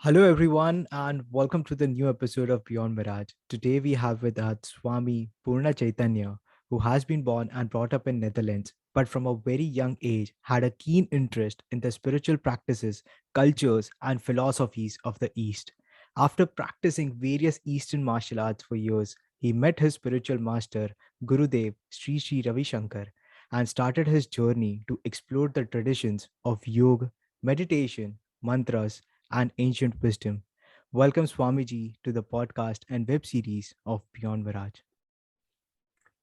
Hello, everyone, and welcome to the new episode of Beyond Mirage. Today, we have with us Swami Purnachaitanya, who has been born and brought up in Netherlands, but from a very young age had a keen interest in the spiritual practices, cultures, and philosophies of the East. After practicing various Eastern martial arts for years, he met his spiritual master, Gurudev Sri Sri Ravi Shankar, and started his journey to explore the traditions of yoga, meditation, mantras, and ancient wisdom. Welcome, Swamiji, to the podcast and web series of Beyond Mirage.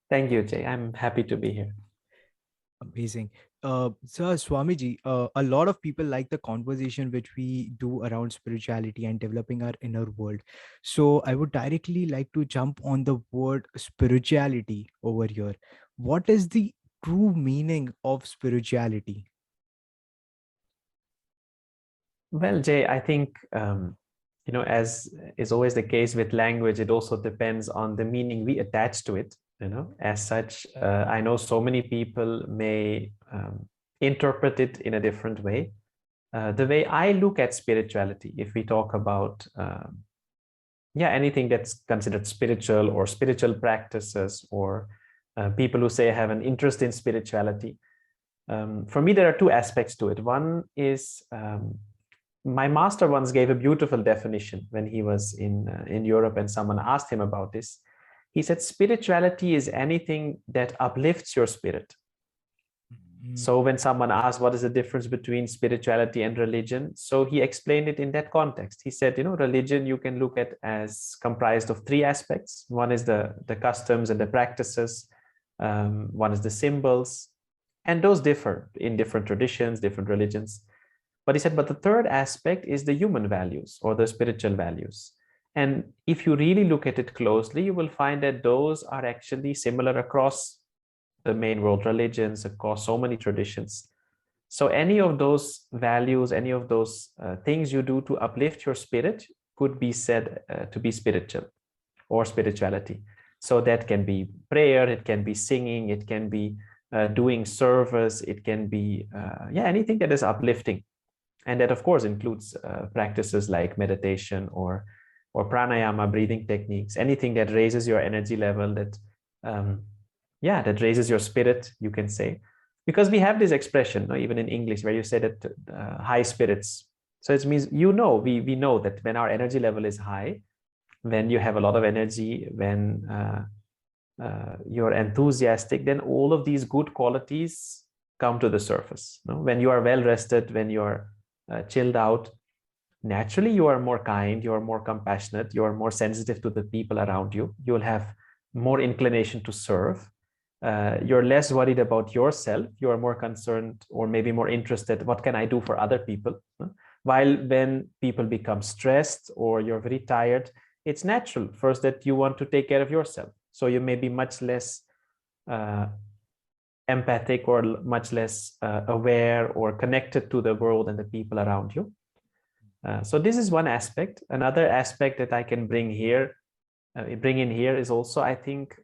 Thank you, Jay. I'm happy to be here. Amazing. So, Swamiji, a lot of people like the conversation which we do around spirituality and developing our inner world. So, I would directly like to jump on the word spirituality over here. What is the true meaning of spirituality? Well, Jay, I think, as is always the case with language, it also depends on the meaning we attach to it. As such, I know so many people may interpret it in a different way. The way I look at spirituality, if we talk about, anything that's considered spiritual or spiritual practices or people who say have an interest in spirituality, for me, there are two aspects to it. One is my master once gave a beautiful definition when he was in Europe and someone asked him about this. He said, spirituality is anything that uplifts your spirit. So when someone asked what is the difference between spirituality and religion, so he explained it in that context. He said, religion you can look at as comprised of three aspects. One is the customs and the practices. One is the symbols, and those differ in different traditions, different religions. But he said, but the third aspect is the human values or the spiritual values. And if you really look at it closely, you will find that those are actually similar across the main world religions, across so many traditions. So any of those values, any of those things you do to uplift your spirit could be said to be spiritual or spirituality. So that can be prayer, it can be singing, it can be doing service, it can be anything that is uplifting. And that, of course, includes practices like meditation or pranayama, breathing techniques, anything that raises your energy level, that raises your spirit, you can say. Because we have this expression, even in English, where you say that high spirits. So it means, we know that when our energy level is high, when you have a lot of energy, when you're enthusiastic, then all of these good qualities come to the surface. When you are well rested, when you're chilled out, naturally you are more kind, you are more compassionate, you are more sensitive to the people around you, you will have more inclination to serve, you're less worried about yourself, you are more concerned or maybe more interested, what can I do for other people? While when people become stressed or you're very tired, it's natural first that you want to take care of yourself, so you may be much less empathic or much less aware or connected to the world and the people around you. So this is one aspect. Another aspect that I can bring in here is also, I think,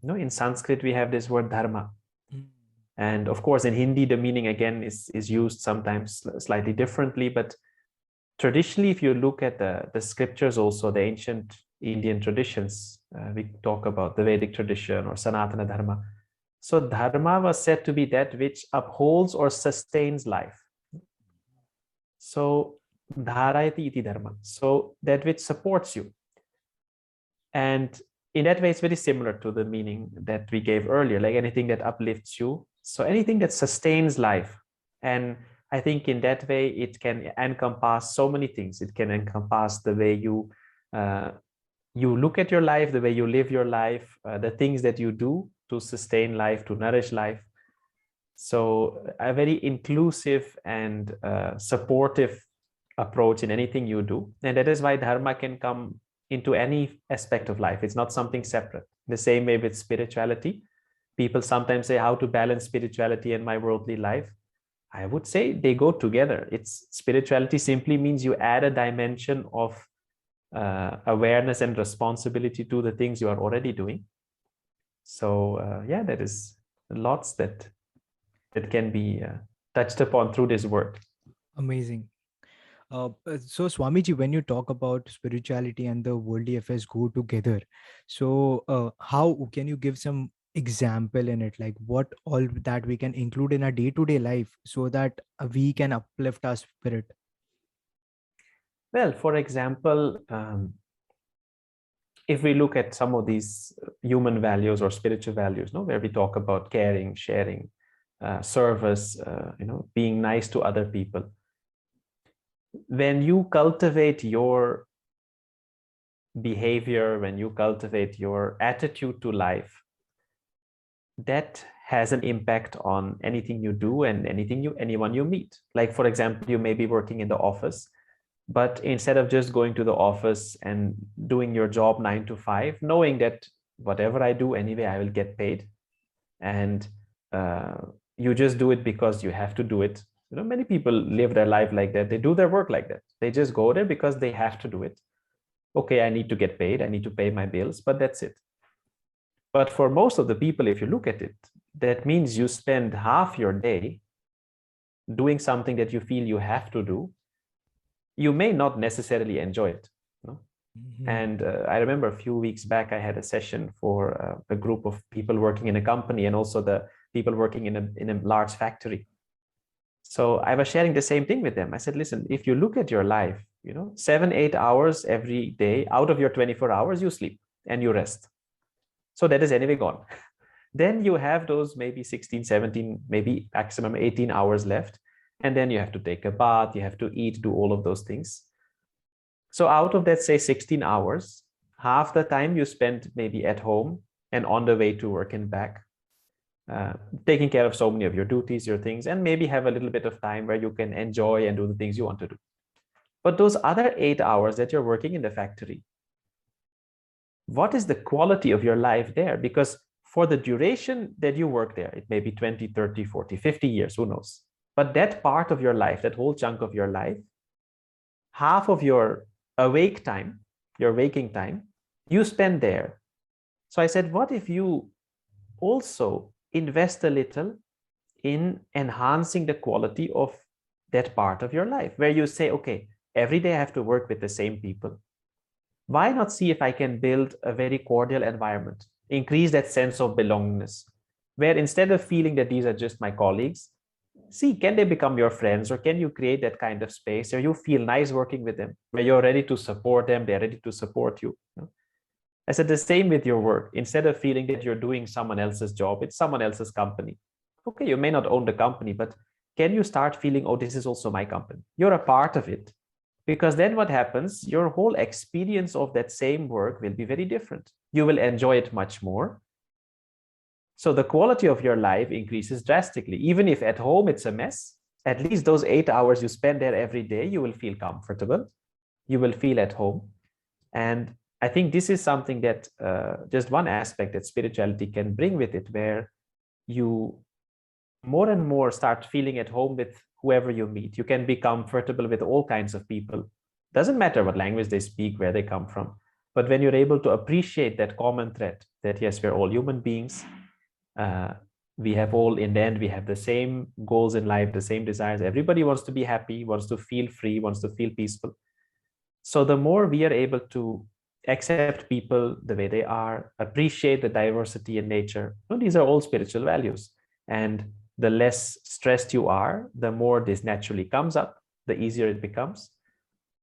in Sanskrit we have this word dharma, and of course in Hindi the meaning again is used sometimes slightly differently. But traditionally, if you look at the scriptures, also the ancient Indian traditions, we talk about the Vedic tradition or Sanatana Dharma. So dharma was said to be that which upholds or sustains life. So dharayati iti dharma. So that which supports you. And in that way, it's very similar to the meaning that we gave earlier, like anything that uplifts you. So anything that sustains life. And I think in that way, it can encompass so many things. It can encompass the way you look at your life, the way you live your life, the things that you do to sustain life, to nourish life. So a very inclusive and supportive approach in anything you do. And that is why dharma can come into any aspect of life. It's not something separate. The same way with spirituality. People sometimes say how to balance spirituality and my worldly life. I would say they go together. Spirituality simply means you add a dimension of awareness and responsibility to the things you are already doing. So there is lots that can be touched upon through this word. Amazing. So Swamiji, when you talk about spirituality and the worldly affairs go together, so how can you give some example in it, like what all that we can include in our day-to-day life so that we can uplift our spirit? Well, for example, if we look at some of these human values or spiritual values, no, where we talk about caring, sharing, service, being nice to other people, when you cultivate your behavior, when you cultivate your attitude to life, that has an impact on anything you do and anyone you meet. Like, for example, you may be working in the office, but instead of just going to the office and doing your job 9 to 5, knowing that whatever I do anyway, I will get paid, and uh, you just do it because you have to do it. Many people live their life like that. They do their work like that. They just go there because they have to do it. Okay, I need to get paid, I need to pay my bills, but that's it. But for most of the people, if you look at it, that means you spend half your day doing something that you feel you have to do. You may not necessarily enjoy it. No? Mhm. And I remember a few weeks back, I had a session for a group of people working in a company and also the people working in a large factory. So I was sharing the same thing with them. I said, listen, if you look at your life, 7, 8 hours every day out of your 24 hours, you sleep and you rest. So that is anyway gone. Then you have those maybe 16, 17, maybe maximum 18 hours left. And then you have to take a bath, you have to eat, do all of those things. So out of that, say 16 hours, half the time you spend maybe at home and on the way to work and back, uh, taking care of so many of your duties, your things, and maybe have a little bit of time where you can enjoy and do the things you want to do. But those other 8 hours that you're working in the factory, what is the quality of your life there? Because for the duration that you work there, it may be 20, 30, 40, 50 years, who knows? But that part of your life, that whole chunk of your life, half of your awake time, your waking time, you spend there. So I said, what if you also invest a little in enhancing the quality of that part of your life, where you say, okay, every day I have to work with the same people. Why not see if I can build a very cordial environment, increase that sense of belongingness, where instead of feeling that these are just my colleagues, see, can they become your friends, or can you create that kind of space where you feel nice working with them, where you're ready to support them, they're ready to support you. I said the same with your work. Instead of feeling that you're doing someone else's job, it's someone else's company. Okay, you may not own the company, but can you start feeling, oh, this is also my company? You're a part of it. Because then what happens, your whole experience of that same work will be very different. You will enjoy it much more. So the quality of your life increases drastically. Even if at home it's a mess, at least those 8 hours you spend there every day, you will feel comfortable. You will feel at home. And I think this is something that just one aspect that spirituality can bring with it, where you more and more start feeling at home with whoever you meet. You can be comfortable with all kinds of people. Doesn't matter what language they speak, where they come from. But when you're able to appreciate that common thread, that yes, we're all human beings, uh, we have all, in the end, we have the same goals in life, the same desires. Everybody wants to be happy, wants to feel free, wants to feel peaceful. So the more we are able to accept people the way they are, appreciate the diversity in nature, these are all spiritual values. And the less stressed you are, the more this naturally comes up, the easier it becomes.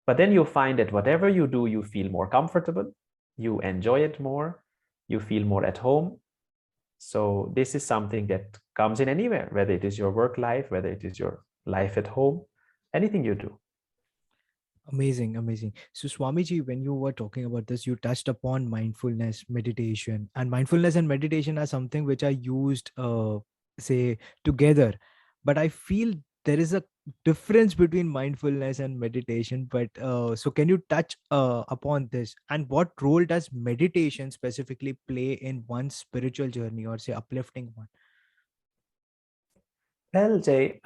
But then you'll find that whatever you do, you feel more comfortable, you enjoy it more, you feel more at home. So this is something that comes in anywhere, whether it is your work life, whether it is your life at home, anything you do. Amazing, amazing. So, Swamiji, when you were talking about this, you touched upon mindfulness, meditation, and mindfulness and meditation are something which are used, say, together. But I feel there is a difference between mindfulness and meditation. But so, can you touch upon this? And what role does meditation specifically play in one's spiritual journey, or say, uplifting one? Well, Jay,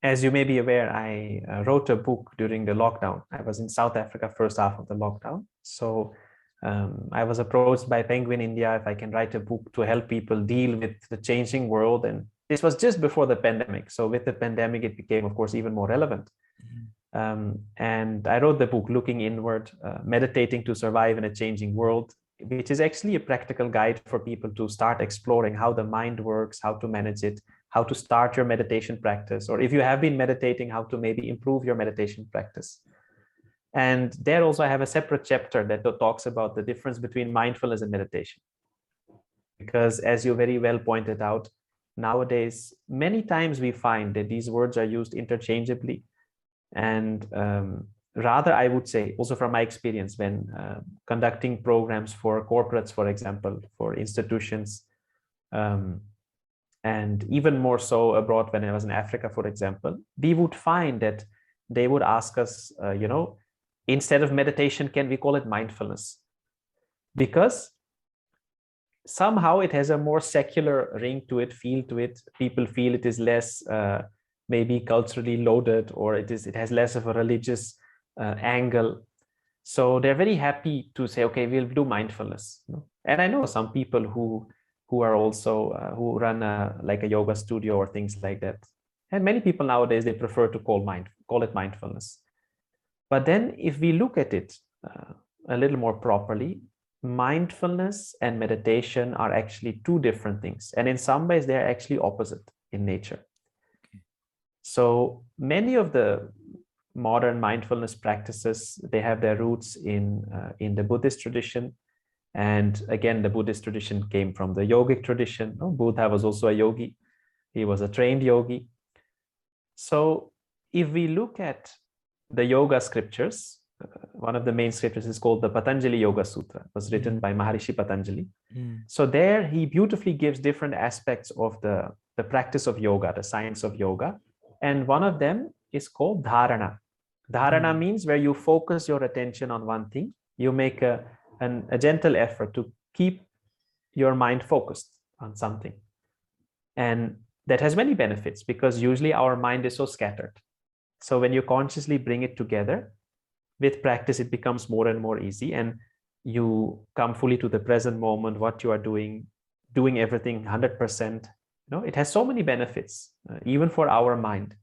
as you may be aware, I wrote a book during the lockdown. I was in South Africa first half of the lockdown. So I was approached by Penguin India if I can write a book to help people deal with the changing world. And this was just before the pandemic. So with the pandemic, it became, of course, even more relevant. And I wrote the book, Looking Inward, Meditating to Survive in a Changing World, which is actually a practical guide for people to start exploring how the mind works, how to manage it, how to start your meditation practice, or if you have been meditating, how to maybe improve your meditation practice. And there also I have a separate chapter that talks about the difference between mindfulness and meditation. Because as you very well pointed out, nowadays, many times we find that these words are used interchangeably. And rather, I would say, also from my experience, when conducting programs for corporates, for example, for institutions, and even more so abroad when I was in Africa, for example, we would find that they would ask us, instead of meditation, can we call it mindfulness? Because somehow it has a more secular ring to it, feel to it. People feel it is less maybe culturally loaded, or it has less of a religious angle. So they're very happy to say, okay, we'll do mindfulness. And I know some people who are also who run like a yoga studio or things like that. And many people nowadays, they prefer to call it mindfulness. But then if we look at it a little more properly, mindfulness and meditation are actually two different things. And in some ways, they're actually opposite in nature. So many of the modern mindfulness practices, they have their roots in the Buddhist tradition. And again, the Buddhist tradition came from the yogic tradition. Buddha was also a yogi. He was a trained yogi. So if we look at the yoga scriptures, one of the main scriptures is called the Patanjali Yoga Sutra. It was written by Maharishi Patanjali. So there he beautifully gives different aspects of the practice of yoga, the science of yoga. And one of them is called dharana. Dharana means where you focus your attention on one thing. You make a gentle effort to keep your mind focused on something. And that has many benefits, because usually our mind is so scattered. So when you consciously bring it together, with practice, it becomes more and more easy, and you come fully to the present moment, what you are doing everything 100%. It has so many benefits, even for our mind.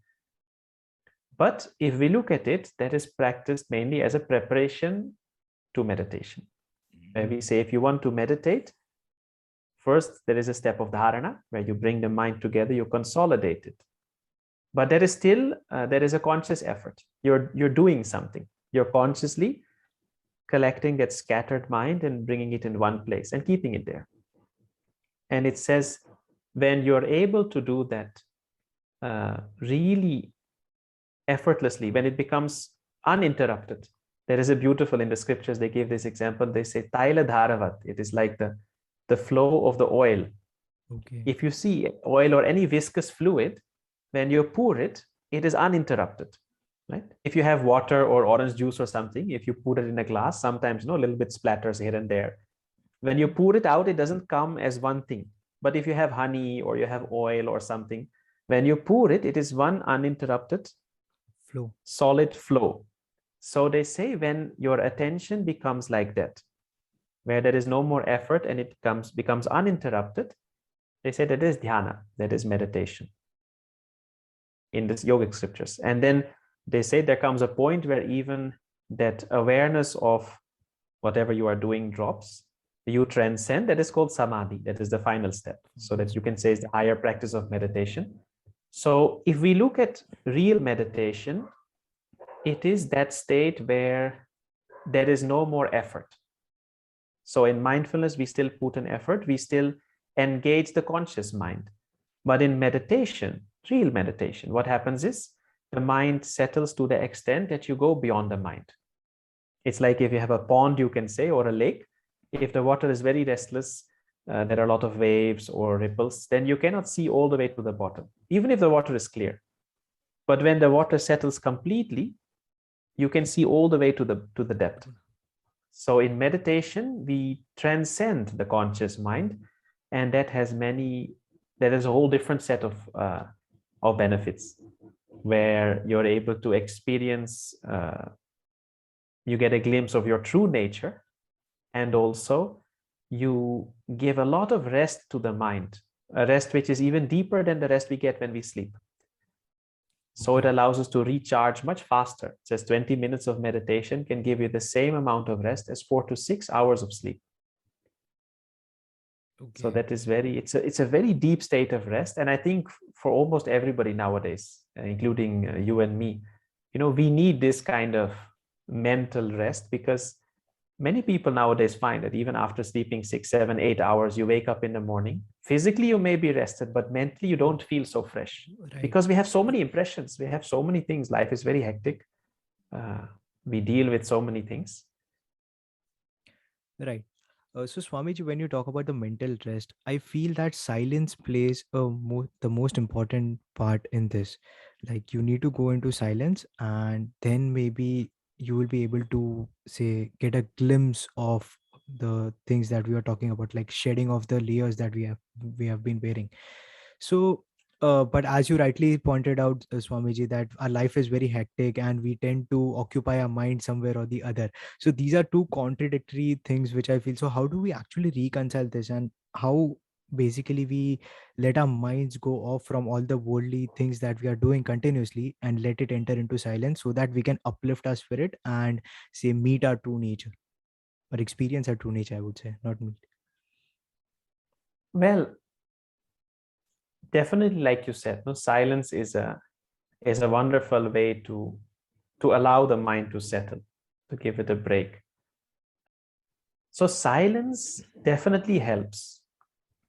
But if we look at it, that is practiced mainly as a preparation to meditation. Where we say, if you want to meditate, first there is a step of dharana, where you bring the mind together, you consolidate it. But there is still there is a conscious effort. You're doing something. You're consciously collecting that scattered mind and bringing it in one place and keeping it there. And it says, when you're able to do that really effortlessly, when it becomes uninterrupted, there is a beautiful, in the scriptures, they give this example. They say, Taila Dharavat. It is like the flow of the oil. Okay. If you see oil or any viscous fluid, when you pour it, it is uninterrupted. Right? If you have water or orange juice or something, if you put it in a glass, sometimes a little bit splatters here and there. When you pour it out, it doesn't come as one thing. But if you have honey or you have oil or something, when you pour it, it is one uninterrupted flow, solid flow. So they say, when your attention becomes like that, where there is no more effort and it becomes uninterrupted, they say that is dhyana, that is meditation in the yogic scriptures. And then they say there comes a point where even that awareness of whatever you are doing drops, you transcend. That is called samadhi. That is the final step. So that you can say is the higher practice of meditation. So if we look at real meditation, it is that state where there is no more effort. So in mindfulness, we still put an effort. We still engage the conscious mind. But in meditation, real meditation, what happens is, the mind settles to the extent that you go beyond the mind. It's like if you have a pond, you can say, or a lake. If the water is very restless, there are a lot of waves or ripples, then you cannot see all the way to the bottom, even if the water is clear. But when the water settles completely, you can see all the way to the depth. So in meditation, we transcend the conscious mind, and that has there is a whole different set of benefits, where you're able to experience, you get a glimpse of your true nature, and also you give a lot of rest to the mind, a rest which is even deeper than the rest we get when we sleep. So it allows us to recharge much faster. Just 20 minutes of meditation can give you the same amount of rest as 4 to 6 hours of sleep. So Okay. that is it's a very deep state of rest. And I think for almost everybody nowadays, including you and me, we need this kind of mental rest, because many people nowadays find that even after sleeping 6, 7, 8 hours, you wake up in the morning. Physically, you may be rested, but mentally, you don't feel so fresh, Right. because we have so many impressions. We have so many things. Life is very hectic. We deal with so many things. Right. So, Swamiji, when you talk about the mental rest, I feel that silence plays the most important part in this. Like, you need to go into silence, and then maybe you will be able to, say, get a glimpse of the things that we are talking about, like shedding of the layers that we have been wearing. So, but as you rightly pointed out, Swamiji, that our life is very hectic and we tend to occupy our mind somewhere or the other. So these are two contradictory things which I feel. So how do we actually reconcile this, and how basically we let our minds go off from all the worldly things that we are doing continuously and let it enter into silence so that we can uplift our spirit and, say, meet our true nature, or experience our true nature, I would say, not meet. Well, definitely, like you said, no, silence is a wonderful way to allow the mind to settle, to give it a break. So silence definitely helps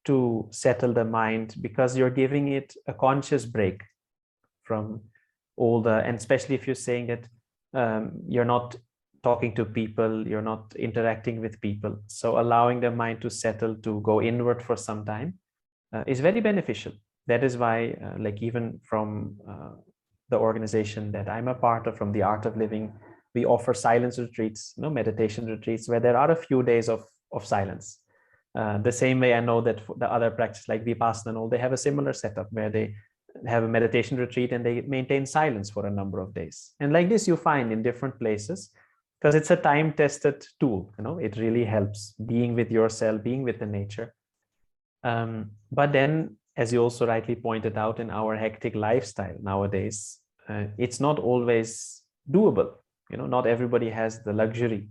to settle the mind, because you're giving it a conscious break from all the, and especially if you're saying that you're not talking to people, you're not interacting with people. So allowing the mind to settle, to go inward for some time, is very beneficial. That is why, like even from the organization that I'm a part of, from the Art of Living, we offer silence retreats, meditation retreats, where there are a few days of silence. The same way I know that the other practice like Vipassana and all, they have a similar setup where they have a meditation retreat and they maintain silence for a number of days. And like this, you find in different places, because it's a time-tested tool. It really helps being with yourself, being with the nature. But then, as you also rightly pointed out, in our hectic lifestyle nowadays, it's not always doable. Not everybody has the luxury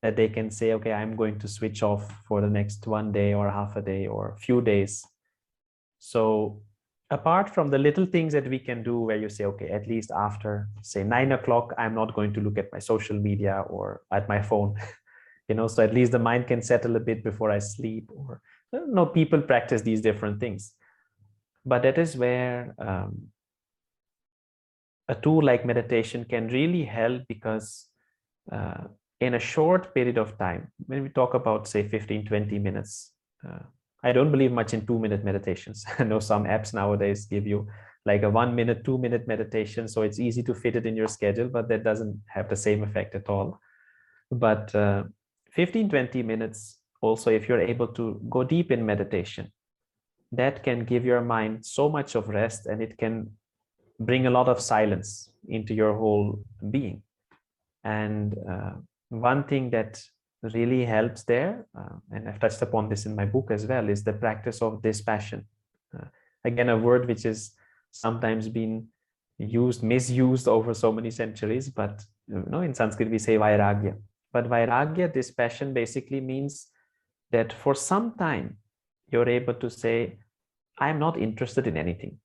that they can say, okay, I'm going to switch off for the next one day or half a day or a few days. So apart from the little things that we can do, where you say, okay, at least after, say, 9 o'clock, I'm not going to look at my social media or at my phone, so at least the mind can settle a bit before I sleep. Or no, people practice these different things. But that is where a tool like meditation can really help, because in a short period of time, when we talk about, say, 15, 20 minutes, I don't believe much in 2-minute meditations. I know some apps nowadays give you like a 1 minute, 2-minute meditation. So it's easy to fit it in your schedule, but that doesn't have the same effect at all. But 15, 20 minutes, also, if you're able to go deep in meditation, that can give your mind so much of rest, and it can bring a lot of silence into your whole being. And one thing that really helps there, and I've touched upon this in my book as well, is the practice of dispassion. Again, a word which is sometimes been misused over so many centuries, but in Sanskrit we say Vairagya. But Vairagya, dispassion, basically means that for some time you're able to say, I'm not interested in anything.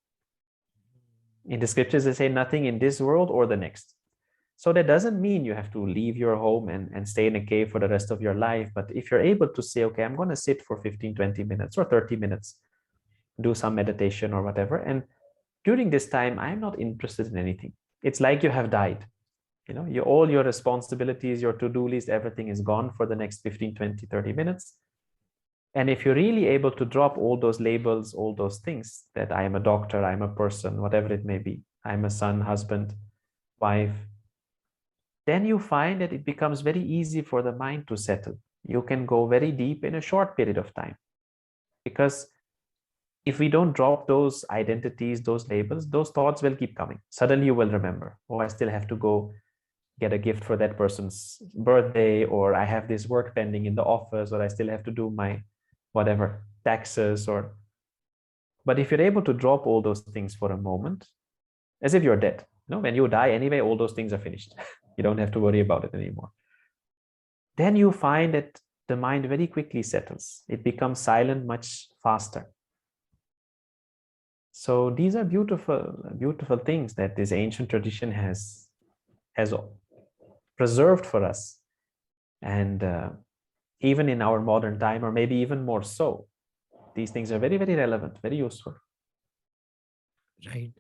In the scriptures, they say nothing in this world or the next. So that doesn't mean you have to leave your home and stay in a cave for the rest of your life. But if you're able to say, okay, I'm going to sit for 15, 20 minutes or 30 minutes, do some meditation or whatever. And during this time, I'm not interested in anything. It's like you have died. All your responsibilities, your to-do list, everything is gone for the next 15, 20, 30 minutes. And if you're really able to drop all those labels, all those things, that I am a doctor, I'm a person, whatever it may be, I'm a son, husband, wife, then you find that it becomes very easy for the mind to settle. You can go very deep in a short period of time. Because if we don't drop those identities, those labels, those thoughts will keep coming. Suddenly you will remember, oh, I still have to go get a gift for that person's birthday, or I have this work pending in the office, or I still have to do my whatever taxes. But if you're able to drop all those things for a moment, as if you're dead. When you die anyway, all those things are finished. You don't have to worry about it anymore. Then you find that the mind very quickly settles. It becomes silent much faster. So these are beautiful, beautiful things that this ancient tradition has preserved for us. And even in our modern time, or maybe even more so, these things are very, very relevant, very useful. Right.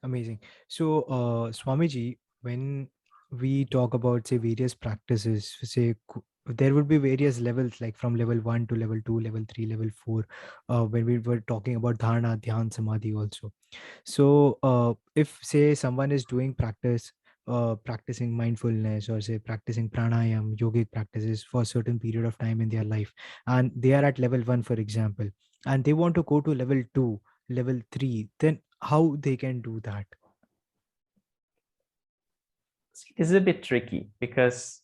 Amazing. So, Swamiji, when we talk about, say, various practices, say, there would be various levels, like from level 1 to level 2, level 3, level 4, when we were talking about dharana, dhyan, samadhi also. So, if, say, someone is doing practicing mindfulness, or say practicing pranayam, yogic practices for a certain period of time in their life, and they are at level 1, for example, and they want to go to level 2, level 3, then how they can do that? See, this is a bit tricky because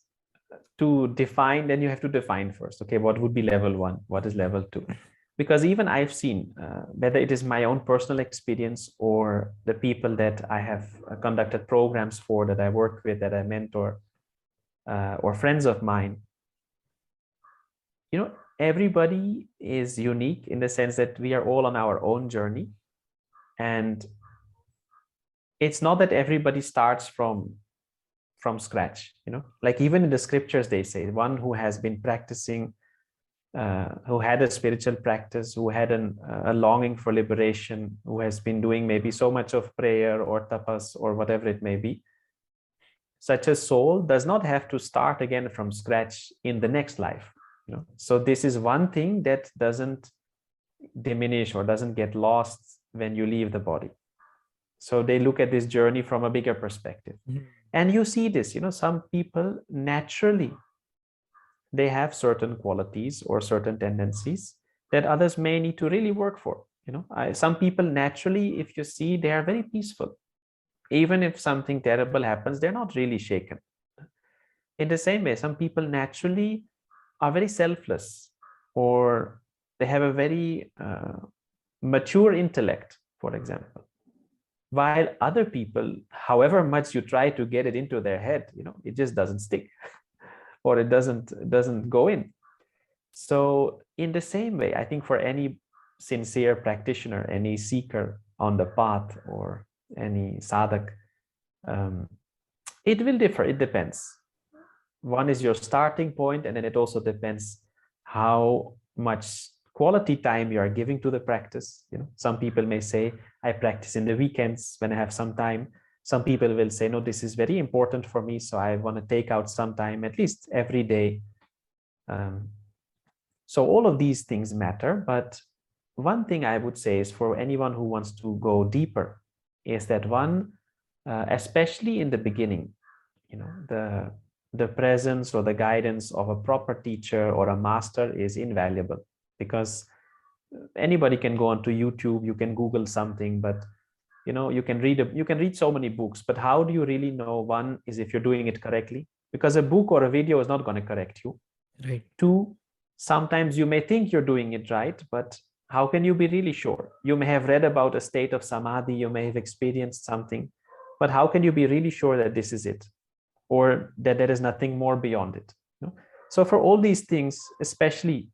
to define, then you have to define first, okay, what would be level 1, what is level 2? Because even I've seen, whether it is my own personal experience or the people that I have conducted programs for, that I work with, that I mentor, or friends of mine, everybody is unique in the sense that we are all on our own journey. And it's not that everybody starts from scratch. Like even in the scriptures, they say one who has been practicing, who had a spiritual practice, who had a longing for liberation, who has been doing maybe so much of prayer or tapas or whatever it may be, such a soul does not have to start again from scratch in the next life. So this is one thing that doesn't diminish or doesn't get lost when you leave the body. So they look at this journey from a bigger perspective. And you see this, some people naturally, they have certain qualities or certain tendencies that others may need to really work for. Some people naturally, if you see, they are very peaceful. Even if something terrible happens, they're not really shaken. In the same way, some people naturally are very selfless, or they have a very mature intellect, for example. While other people, however much you try to get it into their head, it just doesn't stick, or it doesn't go in. So in the same way, I think for any sincere practitioner, any seeker on the path, or any sadhak, it will differ. It depends. One is your starting point, and then it also depends how much quality time you are giving to the practice. Some people may say, I practice in the weekends when I have some time. Some people will say, no, this is very important for me, so I want to take out some time, at least every day. So all of these things matter. But one thing I would say is, for anyone who wants to go deeper, is that one, especially in the beginning, the presence or the guidance of a proper teacher or a master is invaluable. Because anybody can go onto YouTube, you can Google something, but you can read so many books, but how do you really know, one is, if you're doing it correctly? Because a book or a video is not going to correct you. Right. Two, sometimes you may think you're doing it right, but how can you be really sure? You may have read about a state of samadhi, you may have experienced something, but how can you be really sure that this is it, or that there is nothing more beyond it? So for all these things, especially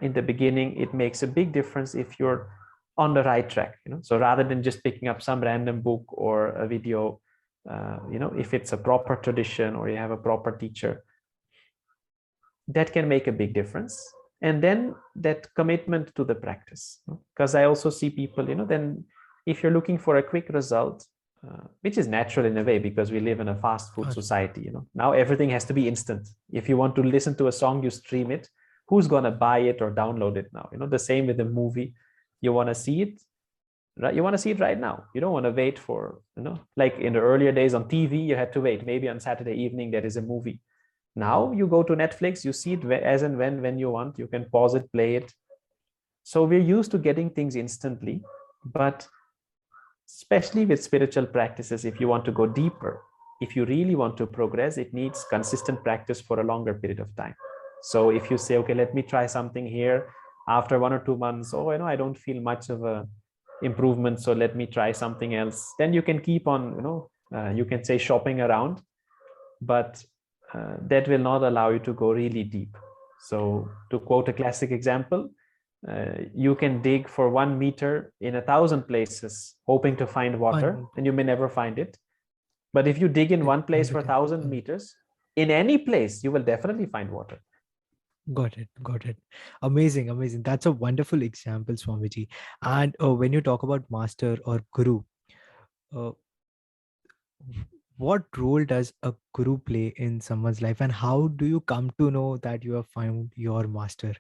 in the beginning, it makes a big difference if you're on the right track. So rather than just picking up some random book or a video, if it's a proper tradition or you have a proper teacher, that can make a big difference. And then that commitment to the practice, because I also see people, then if you're looking for a quick result, which is natural in a way, because we live in a fast food society. Now everything has to be instant. If you want to listen to a song, you stream it. Who's going to buy it or download it now? The same with the movie. You want to see it, right? You want to see it right now. You don't want to wait for, like in the earlier days on TV, you had to wait. Maybe on Saturday evening, there is a movie. Now you go to Netflix, you see it as and when you want. You can pause it, play it. So we're used to getting things instantly, but especially with spiritual practices, if you want to go deeper, if you really want to progress, it needs consistent practice for a longer period of time. So if you say, okay, let me try something here, after 1 or 2 months, I don't feel much of a improvement, so let me try something else. Then you can keep on, you can say shopping around, but that will not allow you to go really deep. So to quote a classic example, you can dig for 1 meter in 1,000 places hoping to find water, and you may never find it. But if you dig in one place for 1,000 meters, in any place you will definitely find water. Got it. Got it. Amazing. Amazing. That's a wonderful example, Swamiji. And when you talk about master or guru, uh, what role does a guru play in someone's life, and how do you come to know that you have found your master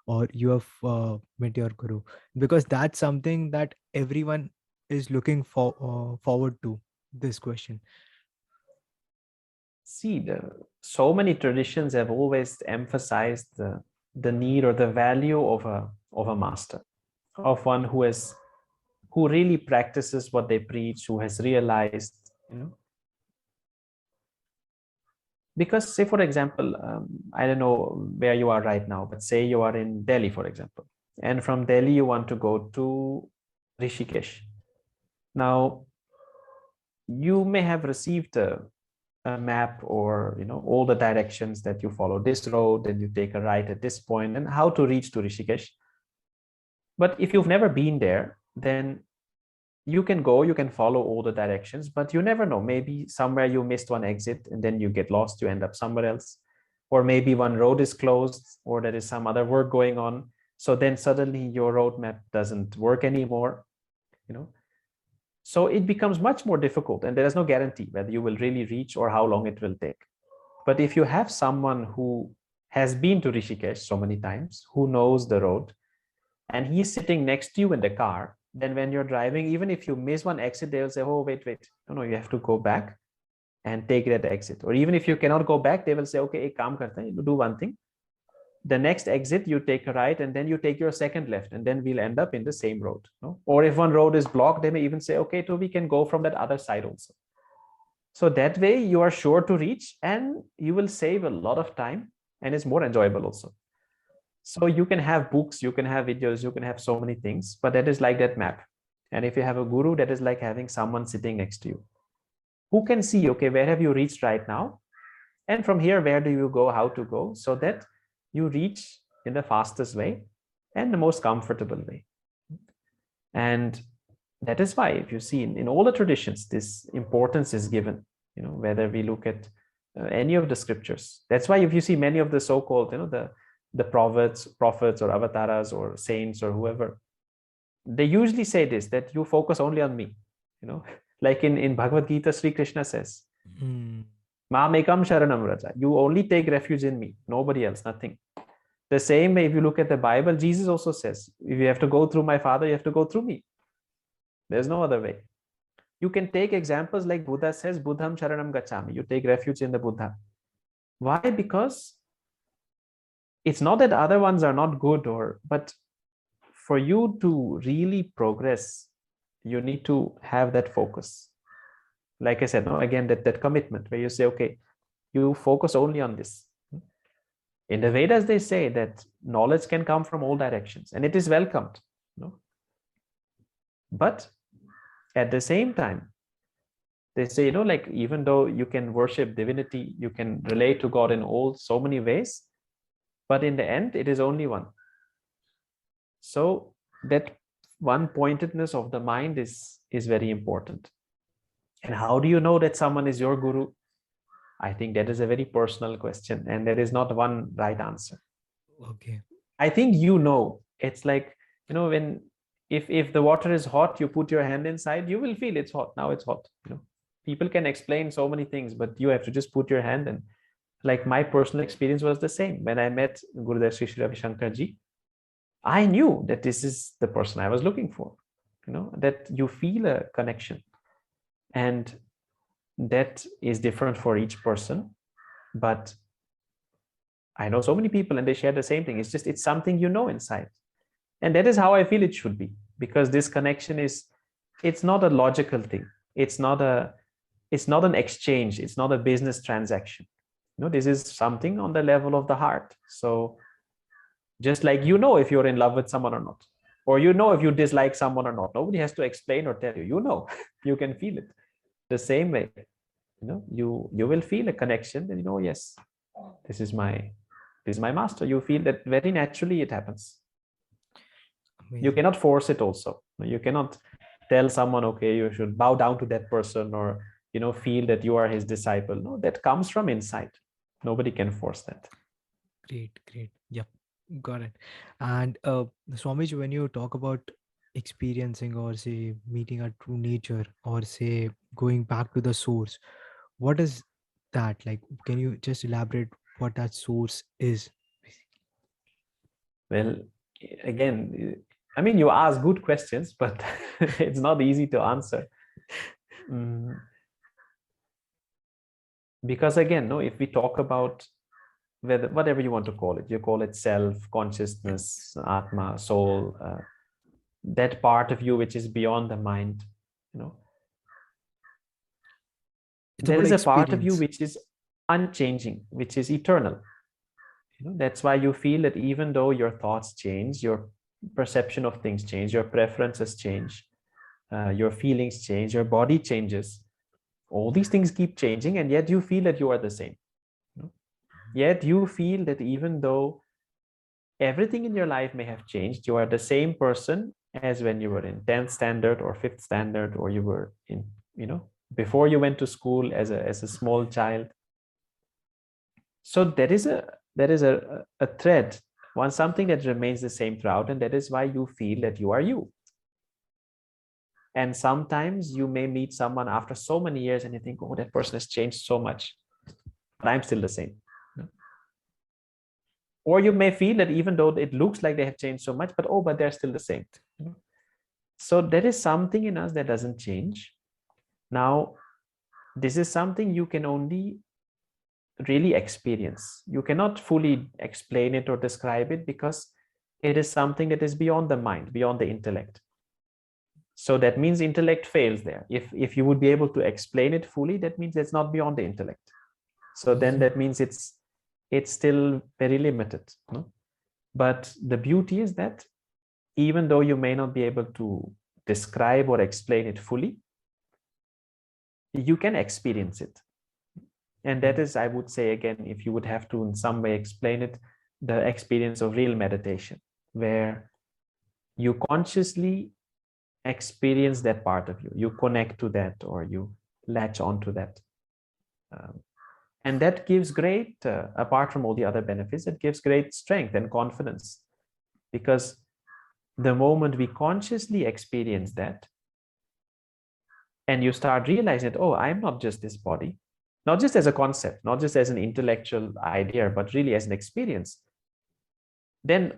or you have met your guru? Because that's something that everyone is looking forward to, this question. See, so many traditions have always emphasized the need or the value of a master, of one who really practices what they preach, who has realized, because say, for example, I don't know where you are right now, but say you are in Delhi, for example, and from Delhi you want to go to Rishikesh. Now, you may have received a map, or all the directions that you follow this road and you take a right at this point, and how to reach to Rishikesh. But if you've never been there, then you can go, you can follow all the directions, but you never know. Maybe somewhere you missed one exit and then you get lost, you end up somewhere else. Or maybe one road is closed, or there is some other work going on. So then suddenly your roadmap doesn't work anymore, So it becomes much more difficult, and there is no guarantee whether you will really reach or how long it will take. But if you have someone who has been to Rishikesh so many times, who knows the road, and he's sitting next to you in the car, then when you're driving, even if you miss one exit, they will say, oh, wait, no, you have to go back and take that exit. Or even if you cannot go back, they will say, okay, ek kaam karte hain, do one thing. The next exit, you take a right, and then you take your second left, and then we'll end up in the same road. No? Or if one road is blocked, they may even say, okay, so we can go from that other side also. So that way you are sure to reach, and you will save a lot of time, and it's more enjoyable also. So you can have books, you can have videos, you can have so many things, but that is like that map. And if you have a guru, that is like having someone sitting next to you who can see, okay, where have you reached right now? And from here, where do you go, how to go, so that you reach in the fastest way and the most comfortable way. And that is why, if you see in all the traditions, this importance is given, whether we look at any of the scriptures. That's why if you see many of the so-called, the prophets or avatars or saints or whoever, they usually say this, that you focus only on me, like in Bhagavad Gita, Sri Krishna says, Mam ekam sharanam raja. You only take refuge in me, nobody else, nothing. The same way, if you look at the Bible, Jesus also says, if you have to go through my Father, you have to go through me. There's no other way. You can take examples like Buddha says, Buddham sharanam gacchami. You take refuge in the Buddha. Why? Because it's not that other ones are not good, but for you to really progress, you need to have that focus. Like I said, again, that commitment where you say, okay, you focus only on this. In the Vedas, they say that knowledge can come from all directions, and it is welcomed. But at the same time, they say, like, even though you can worship divinity, you can relate to God in so many ways, but in the end, it is only one. So that one-pointedness of the mind is very important. And how do you know that someone is your guru? I think that is a very personal question, and there is not one right answer. Okay. I think it's like, when if the water is hot, you put your hand inside, you will feel it's hot. Now it's hot. People can explain so many things, but you have to just put your hand in. Like my personal experience was the same. When I met Gurudev Sri Sri Ravi Shankar Ji, I knew that this is the person I was looking for. That you feel a connection. And that is different for each person. But I know so many people and they share the same thing. It's something inside. And that is how I feel it should be. Because this connection it's not a logical thing. It's not an exchange. It's not a business transaction. This is something on the level of the heart. So just like if you're in love with someone or not, Or you know if you dislike someone or not. Nobody has to explain or tell you. You know, you can feel it. The same way, you will feel a connection, and yes, this is my master. You feel that very naturally. It happens. You Amazing. cannot force it also. You cannot tell someone, okay, you should bow down to that person, or feel that you are his disciple. No, that comes from inside. Nobody can force that. Great, great. Yep, got it. And Swamiji, when you talk about experiencing or say meeting a true nature or say going back to the source, what is that like? Can you just elaborate what that source is? Well, again, I mean, you ask good questions, but it's not easy to answer. Mm, because again, no, if we talk about whatever you want to call it, you call it self, consciousness, atma, soul, that part of you which is beyond the mind, you know, It's there about is a part of you experience. which is unchanging, which is eternal. That's why you feel that even though your thoughts change, your perception of things change, your preferences change, your feelings change, your body changes, all these things keep changing, and yet you feel that you are the same. Yet you feel that even though everything in your life may have changed, you are the same person as when you were in 10th standard or 5th standard, or you were in, before you went to school as a small child. So there is a thread, something that remains the same throughout, and that is why you feel that you are you. And sometimes you may meet someone after so many years and you think, oh, that person has changed so much, but I'm still the same. Or you may feel that even though it looks like they have changed so much, but they're still the same. So there is something in us that doesn't change. Now, this is something you can only really experience. You cannot fully explain it or describe it, because it is something that is beyond the mind, beyond the intellect. So that means intellect fails there. If you would be able to explain it fully, that means it's not beyond the intellect. So then that means it's still very limited. No? But the beauty is that even though you may not be able to describe or explain it fully, you can experience it. And that is, I would say, again, if you would have to in some way explain it, the experience of real meditation, where you consciously experience that part of you, you connect to that, or you latch onto that. And that gives great, apart from all the other benefits, it gives great strength and confidence, because the moment we consciously experience that, and you start realizing that, oh, I'm not just this body, not just as a concept, not just as an intellectual idea, but really as an experience, then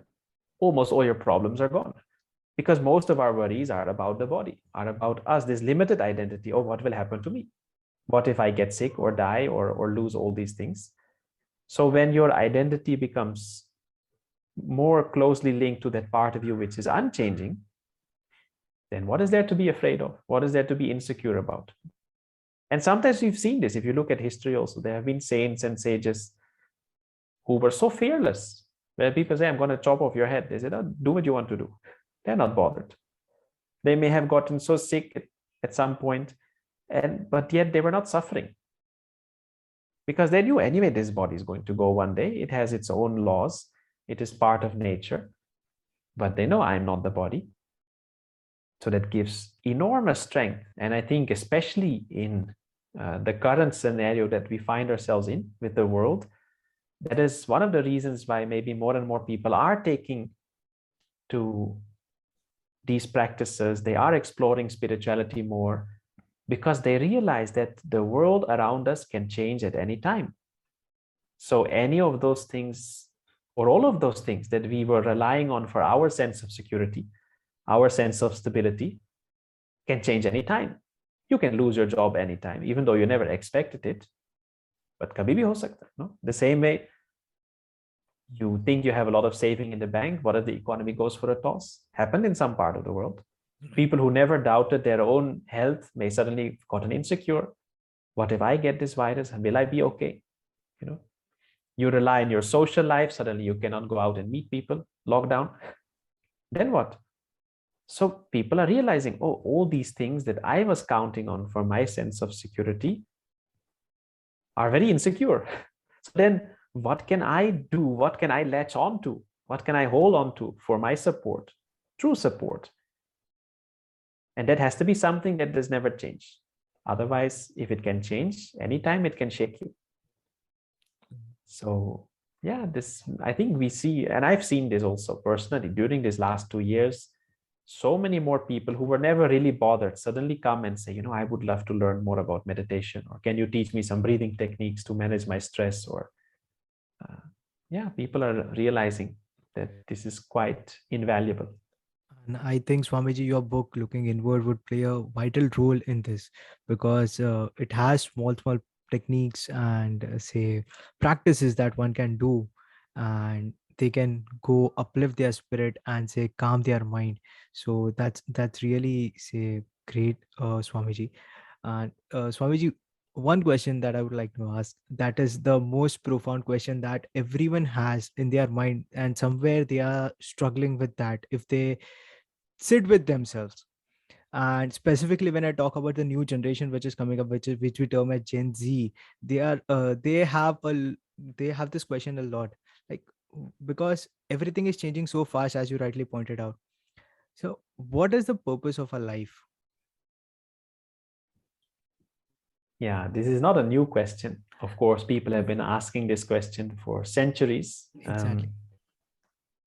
almost all your problems are gone. Because most of our worries are about the body, are about us, this limited identity. Oh, what will happen to me? What if I get sick or die or lose all these things? So when your identity becomes more closely linked to that part of you which is unchanging, then what is there to be afraid of? What is there to be insecure about? And sometimes we've seen this. If you look at history also, there have been saints and sages who were so fearless, where people say, I'm going to chop off your head. They said, oh, do what you want to do. They're not bothered. They may have gotten so sick at some point, but yet they were not suffering, because they knew anyway this body is going to go one day. It has its own laws. It is part of nature. But they know I'm not the body. So that gives enormous strength. And I think especially in the current scenario that we find ourselves in with the world, that is one of the reasons why maybe more and more people are taking to these practices. They are exploring spirituality more, because they realize that the world around us can change at any time. So any of those things, or all of those things that we were relying on for our sense of security, our sense of stability, can change anytime. You can lose your job anytime, even though you never expected it. But kabhi bhi ho sakta, no? The same way, you think you have a lot of saving in the bank. What if the economy goes for a toss? Happened in some part of the world. People who never doubted their own health may suddenly gotten insecure. What if I get this virus? Will I be okay? You rely on your social life. Suddenly you cannot go out and meet people. Lockdown. Then what? So people are realizing, oh, all these things that I was counting on for my sense of security are very insecure. So then what can I do? What can I latch on to? What can I hold on to for my support? True support. And that has to be something that does never change. Otherwise, if it can change anytime, it can shake you. So yeah, this, I think we see, and I've seen this also personally during these last 2 years, so many more people who were never really bothered suddenly come and say, I would love to learn more about meditation, or can you teach me some breathing techniques to manage my stress? Or yeah, people are realizing that this is quite invaluable. And I think, Swamiji, your book, Looking Inward, would play a vital role in this, because it has small techniques and, say, practices that one can do, and they can go uplift their spirit and, say, calm their mind. So that's really, say, great, Swamiji. And Swamiji, one question that I would like to ask, that is the most profound question that everyone has in their mind, and somewhere they are struggling with that if they sit with themselves. And specifically when I talk about the new generation which is coming up, which we term as Gen Z, they are they have this question a lot, like, because everything is changing so fast, as you rightly pointed out. So what is the purpose of a life? Yeah, this is not a new question. Of course, people have been asking this question for centuries. Exactly.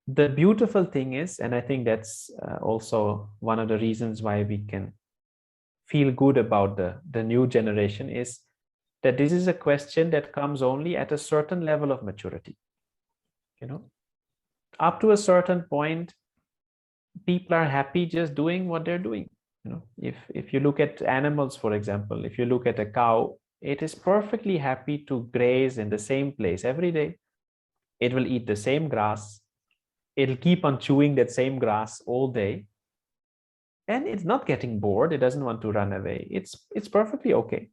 The beautiful thing is, and I think that's also one of the reasons why we can feel good about the new generation, is that this is a question that comes only at a certain level of maturity. Up to a certain point, people are happy just doing what they're doing. If you look at animals, for example, if you look at a cow, it is perfectly happy to graze in the same place every day. It will eat the same grass. It'll keep on chewing that same grass all day, and it's not getting bored. It doesn't want to run away. It's perfectly okay.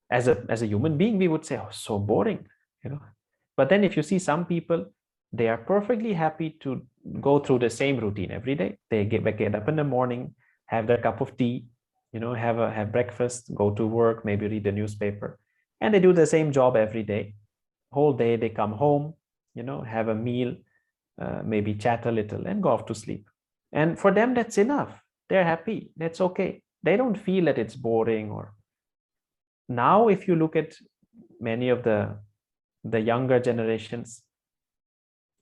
As a human being, we would say, oh, so boring. But then if you see some people, they are perfectly happy to go through the same routine every day. They get up in the morning, have their cup of tea, have breakfast, go to work, maybe read the newspaper, and they do the same job every day. Whole day they come home, have a meal, maybe chat a little, and go off to sleep. And for them, that's enough. They're happy. That's okay. They don't feel that it's boring. Or now, if you look at many of the younger generations,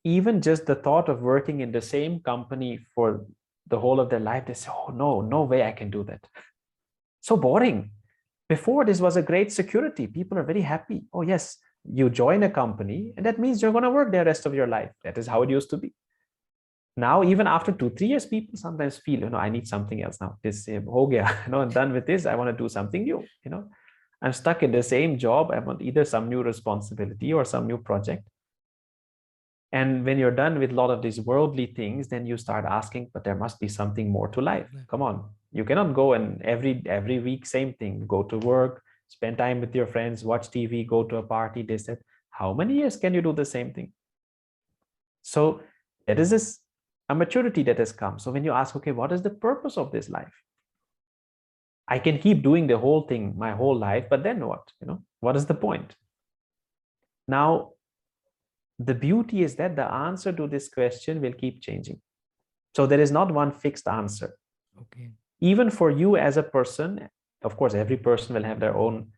even just the thought of working in the same company for the whole of their life, they say, oh, no way I can do that. So boring. Before, this was a great security. People are very happy. Oh, yes, you join a company, and that means you're going to work there the rest of your life. That is how it used to be. Now, even after 2-3 years, people sometimes feel, I need something else now. This, ho gaya, I'm done with this. I want to do something new. I'm stuck in the same job. I want either some new responsibility or some new project. And when you're done with a lot of these worldly things, then you start asking, but there must be something more to life. Come on. You cannot go and every week, same thing, go to work, spend time with your friends, watch TV, go to a party, this, that. How many years can you do the same thing? So that is a maturity that has come. So when you ask, okay, what is the purpose of this life? I can keep doing the whole thing my whole life, but then what? What is the point? Now, the beauty is that the answer to this question will keep changing. So there is not one fixed answer. Okay. Even for you as a person, of course, every person will have their own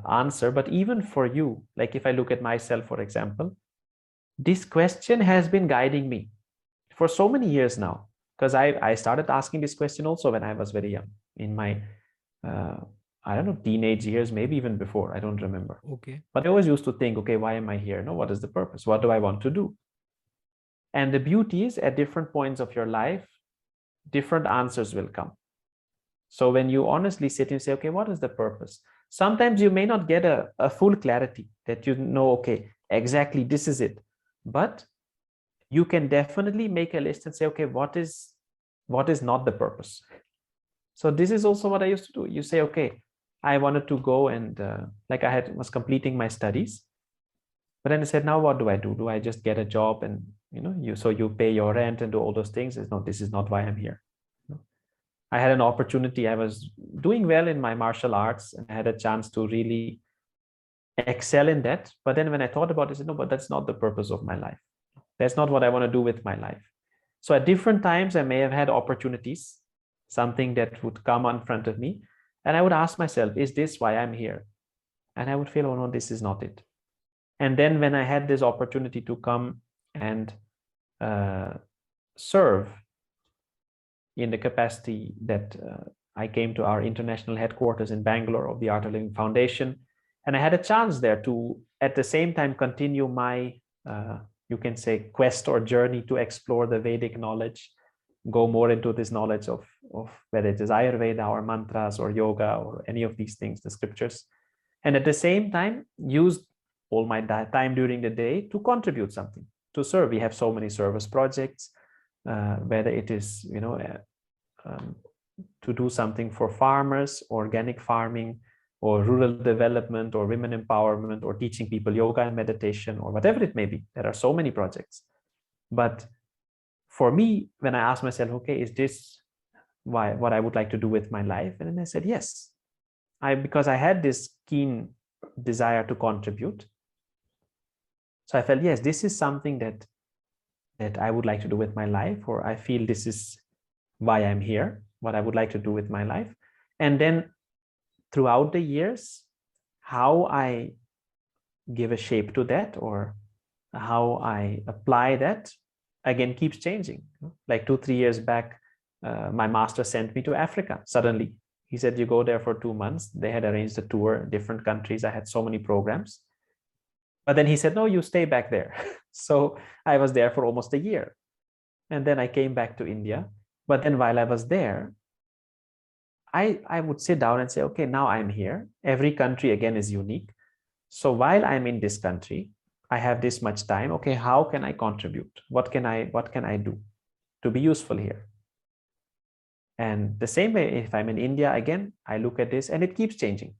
answer, but even for you, like if I look at myself, for example, this question has been guiding me for so many years now, because I started asking this question also when I was very young, in my I don't know, teenage years, maybe even before, I don't remember. Okay. But I always used to think, okay, why am I here? What is the purpose? What do I want to do? And the beauty is, at different points of your life, different answers will come. So when you honestly sit and say, okay, what is the purpose? Sometimes you may not get a full clarity that okay, exactly this is it. But you can definitely make a list and say, okay, what is not the purpose? So this is also what I used to do. You say, okay, I wanted to go and like was completing my studies. But then I said, now what do? Do I just get a job and So you pay your rent and do all those things. It's not, this is not why I'm here. I had an opportunity. I was doing well in my martial arts and I had a chance to really excel in that. But then when I thought about it, I said, no, but that's not the purpose of my life. That's not what I want to do with my life. So at different times, I may have had opportunities, something that would come in front of me. And I would ask myself, is this why I'm here? And I would feel, oh no, this is not it. And then when I had this opportunity to come and serve in the capacity that I came to our international headquarters in Bangalore of the Art of Living Foundation, and I had a chance there to, at the same time, continue my, you can say, quest or journey to explore the Vedic knowledge, go more into this knowledge of whether it is Ayurveda or mantras or yoga or any of these things, the scriptures. And at the same time, use all my time during the day to contribute something, to serve. We have so many service projects, whether it is, to do something for farmers, organic farming, or rural development, or women empowerment, or teaching people yoga and meditation, or whatever it may be. There are so many projects. But for me, when I asked myself, okay, is this what I would like to do with my life? And then I said, yes. Because I had this keen desire to contribute. So I felt, yes, this is something that I would like to do with my life, or I feel this is why I'm here, what I would like to do with my life. And then throughout the years, how I give a shape to that, or how I apply that, again, keeps changing. Like 2-3 years back, my master sent me to Africa suddenly. He said, you go there for 2 months. They had arranged a tour, different countries. I had so many programs. But then he said, no, you stay back there. So I was there for almost a year. And then I came back to India. But then while I was there, I would sit down and say, okay, now I'm here. Every country, again, is unique. So while I'm in this country, I have this much time. Okay, how can I contribute? What can I do to be useful here? And the same way, if I'm in India, again, I look at this and it keeps changing.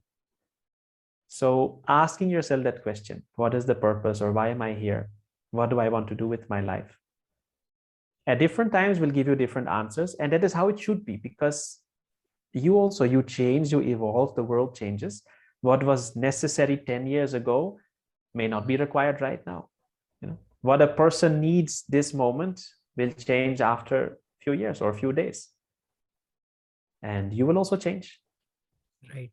So asking yourself that question, what is the purpose, or why am I here? What do I want to do with my life? At different times will give you different answers. And that is how it should be, because you change, you evolve, the world changes. What was necessary 10 years ago may not be required right now. What a person needs this moment will change after a few years or a few days. And you will also change. Right.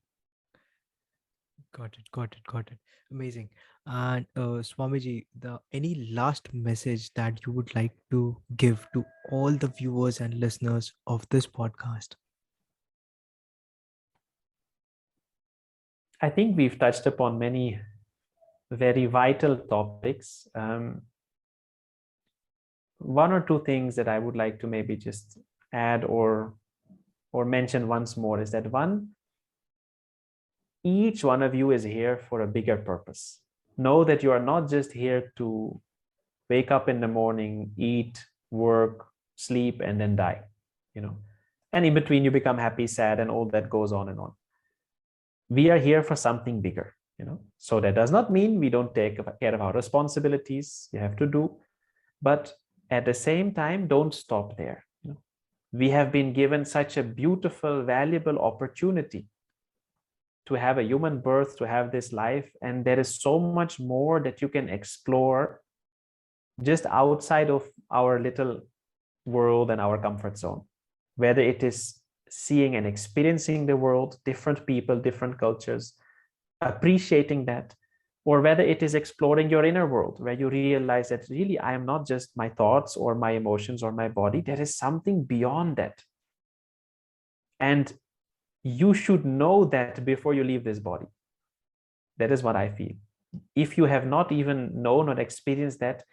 Got it. Amazing. And Swamiji, any last message that you would like to give to all the viewers and listeners of this podcast? I think we've touched upon many very vital topics. One or two things that I would like to maybe just add or mention once more is that each one of you is here for a bigger purpose. Know that you are not just here to wake up in the morning, eat, work, sleep, and then die. And in between you become happy, sad, and all that goes on and on. We are here for something bigger. So that does not mean we don't take care of our responsibilities you have to do, but at the same time, don't stop there. We have been given such a beautiful, valuable opportunity to have a human birth, to have this life, and there is so much more that you can explore just outside of our little world and our comfort zone, whether it is seeing and experiencing the world, different people, different cultures, appreciating that, or whether it is exploring your inner world, where you realize that really I am not just my thoughts or my emotions or my body. There is something beyond that. And you should know that before you leave this body. That is what I feel. If you have not even known or experienced that,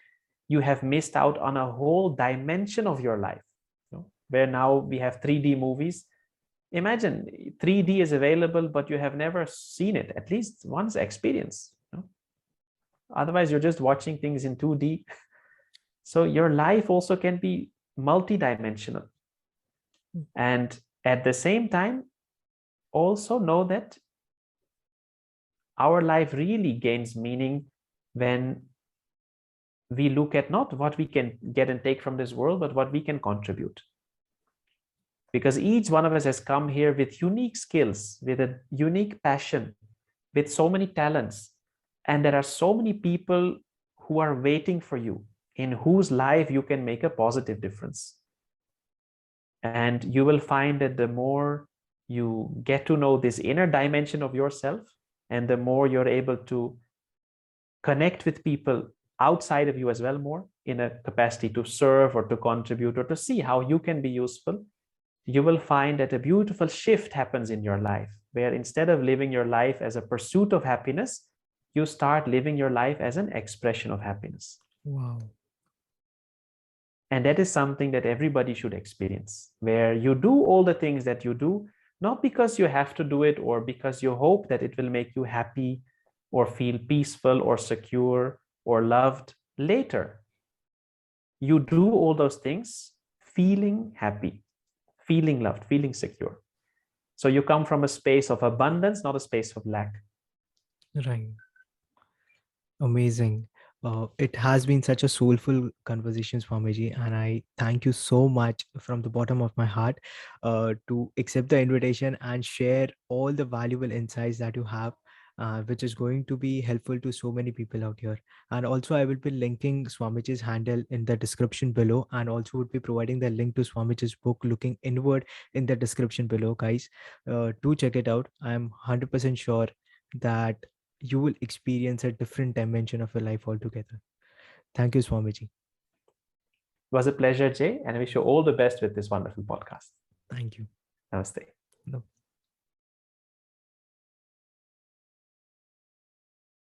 you have missed out on a whole dimension of your life. Where now we have 3D movies. Imagine 3D is available, but you have never seen it, at least once experience. Otherwise, you're just watching things in 2D. So your life also can be multidimensional. And at the same time, also know that our life really gains meaning when we look at not what we can get and take from this world, but what we can contribute. Because each one of us has come here with unique skills, with a unique passion, with so many talents. And there are so many people who are waiting for you, in whose life you can make a positive difference. And you will find that the more you get to know this inner dimension of yourself, and the more you're able to connect with people outside of you as well, more in a capacity to serve or to contribute or to see how you can be useful, you will find that a beautiful shift happens in your life, where instead of living your life as a pursuit of happiness, you start living your life as an expression of happiness. Wow. And that is something that everybody should experience, where you do all the things that you do, not because you have to do it or because you hope that it will make you happy or feel peaceful or secure or loved later. You do all those things feeling happy, feeling loved, feeling secure. So you come from a space of abundance, not a space of lack. Right. Amazing. It has been such a soulful conversation, Swamiji, and I thank you so much from the bottom of my heart to accept the invitation and share all the valuable insights that you have, which is going to be helpful to so many people out here. And also, I will be linking Swamiji's handle in the description below, and also would be providing the link to Swamiji's book, Looking Inward, in the description below, guys. Do check it out. I'm 100% sure that you will experience a different dimension of your life altogether. Thank you, Swamiji. It was a pleasure, Jay, and I wish you all the best with this wonderful podcast. Thank you. Namaste. No.